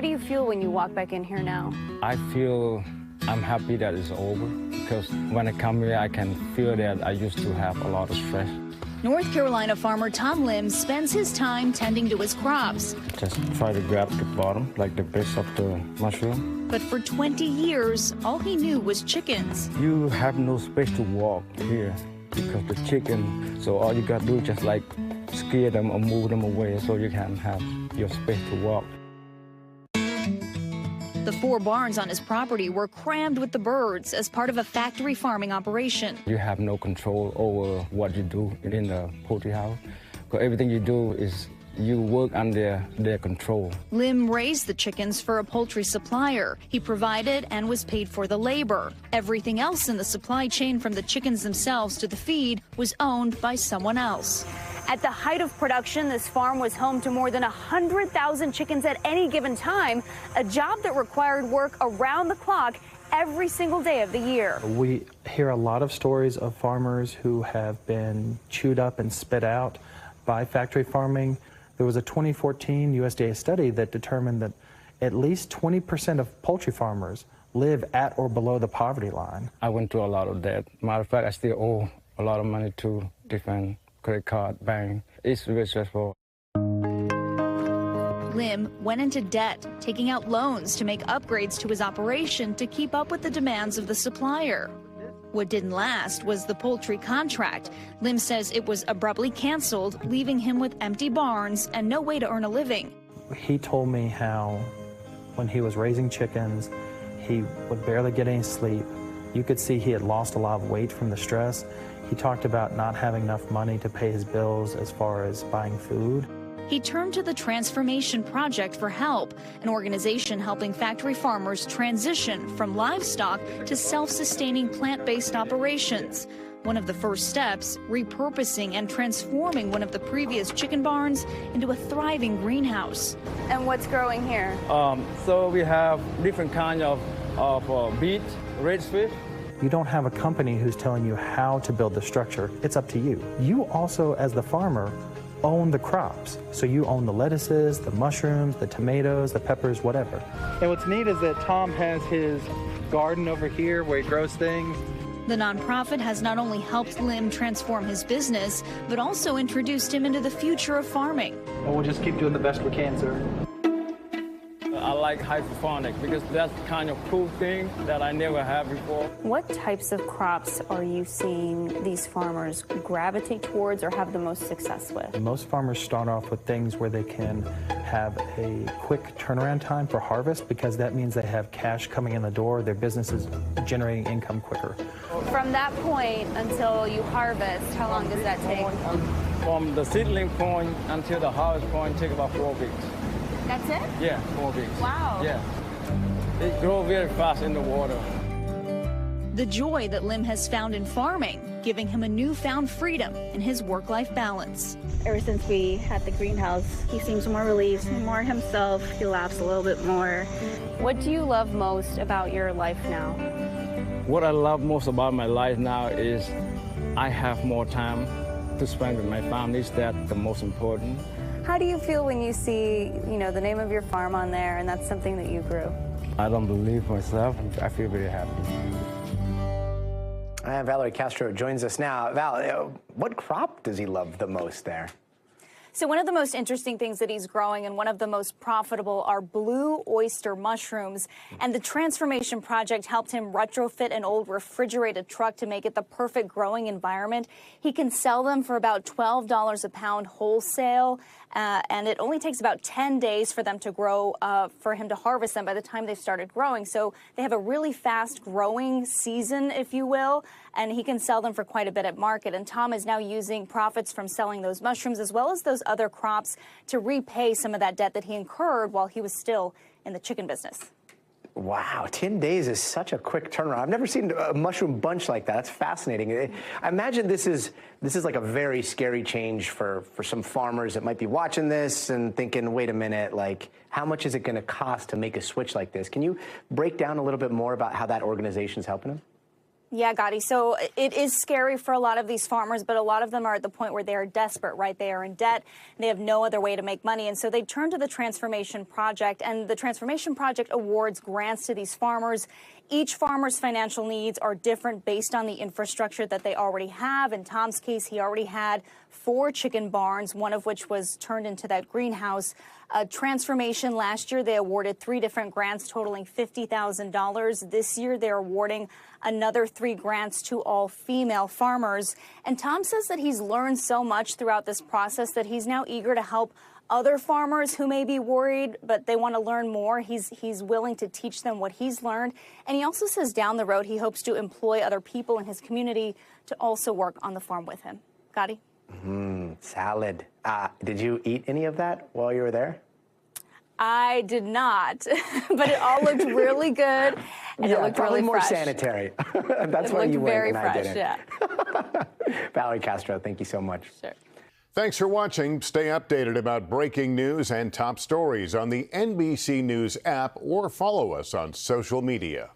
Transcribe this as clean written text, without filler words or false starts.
do you feel when you walk back in here now? I feel I'm happy that it's over, because when I come here, I can feel that I used to have a lot of stress. North Carolina farmer Tom Lim spends his time tending to his crops. Just try to grab the bottom, like the base of the mushroom. But for 20 years, all he knew was chickens. You have no space to walk here because the chicken, so all you got to do is just like scare them or move them away so you can have your space to walk. The 4 barns on his property were crammed with the birds as part of a factory farming operation. You have no control over what you do in the poultry house, because everything you do is you work under their control. Lim raised the chickens for a poultry supplier. He provided and was paid for the labor. Everything else in the supply chain, from the chickens themselves to the feed, was owned by someone else. At the height of production, this farm was home to more than 100,000 chickens at any given time, a job that required work around the clock every single day of the year. We hear a lot of stories of farmers who have been chewed up and spit out by factory farming. There was a 2014 USDA study that determined that at least 20% of poultry farmers live at or below the poverty line. I went through a lot of debt. Matter of fact, I still owe a lot of money to different credit card, bank. It's really stressful. Lim went into debt, taking out loans to make upgrades to his operation to keep up with the demands of the supplier. What didn't last was the poultry contract. Lim says it was abruptly canceled, leaving him with empty barns and no way to earn a living. He told me how when he was raising chickens, he would barely get any sleep. You could see he had lost a lot of weight from the stress. He talked about not having enough money to pay his bills as far as buying food. He turned to the Transfarmation Project for help, an organization helping factory farmers transition from livestock to self-sustaining plant-based operations. One of the first steps, repurposing and transforming one of the previous chicken barns into a thriving greenhouse. And what's growing here? So we have different kinds of beet, red swift. You don't have a company who's telling you how to build the structure. It's up to you. You also, as the farmer, own the crops. So you own the lettuces, the mushrooms, the tomatoes, the peppers, whatever. And what's neat is that Tom has his garden over here where he grows things. The nonprofit has not only helped Lim transform his business, but also introduced him into the future of farming. Well, we'll just keep doing the best we can, sir. I like hydroponic because that's kind of cool thing that I never had before. What types of crops are you seeing these farmers gravitate towards or have the most success with? Most farmers start off with things where they can have a quick turnaround time for harvest, because that means they have cash coming in the door, their business is generating income quicker. From that point until you harvest, how long does that take? From the seedling point until the harvest point, take about 4 weeks. That's it? Yeah, 4 weeks. Wow. Yeah. It grows very fast in the water. The joy that Lim has found in farming, giving him a newfound freedom in his work-life balance. Ever since we had the greenhouse, he seems more relieved, more himself. He laughs a little bit more. What do you love most about your life now? What I love most about my life now is I have more time to spend with my family. That's the most important. How do you feel when you see, the name of your farm on there and that's something that you grew? I don't believe myself. I feel very happy. And Valerie Castro joins us now. Val, what crop does he love the most there? So one of the most interesting things that he's growing and one of the most profitable are blue oyster mushrooms. And the Transfarmation Project helped him retrofit an old refrigerated truck to make it the perfect growing environment. He can sell them for about $12 a pound wholesale. And it only takes about 10 days for them to grow, for him to harvest them by the time they've started growing. So they have a really fast growing season, if you will, and he can sell them for quite a bit at market. And Tom is now using profits from selling those mushrooms as well as those other crops to repay some of that debt that he incurred while he was still in the chicken business. Wow, 10 days is such a quick turnaround. I've never seen a mushroom bunch like that. That's fascinating. I imagine this is like a very scary change for some farmers that might be watching this and thinking, wait a minute, like, how much is it going to cost to make a switch like this? Can you break down a little bit more about how that organization is helping them? Yeah, Gotti. So it is scary for a lot of these farmers, but a lot of them are at the point where they are desperate, right? They are in debt. They have no other way to make money. And so they turn to the Transformation Project, and the Transformation Project awards grants to these farmers. Each farmer's financial needs are different based on the infrastructure that they already have. In Tom's case, he already had 4 chicken barns, one of which was turned into that greenhouse. Transformation last year, they awarded 3 different grants totaling $50,000. This year, they're awarding another 3 grants to all female farmers. And Tom says that he's learned so much throughout this process that he's now eager to help other farmers who may be worried, but they want to learn more. He's willing to teach them what he's learned. And he also says down the road, he hopes to employ other people in his community to also work on the farm with him. Gotti? Salad. Did you eat any of that while you were there? I did not, but it all looked really good, and it looked probably really more fresh. sanitary. That's why you went and I didn't. Yeah. Valerie Castro, thank you so much. Sure. Thanks for watching. Stay updated about breaking news and top stories on the NBC News app or follow us on social media.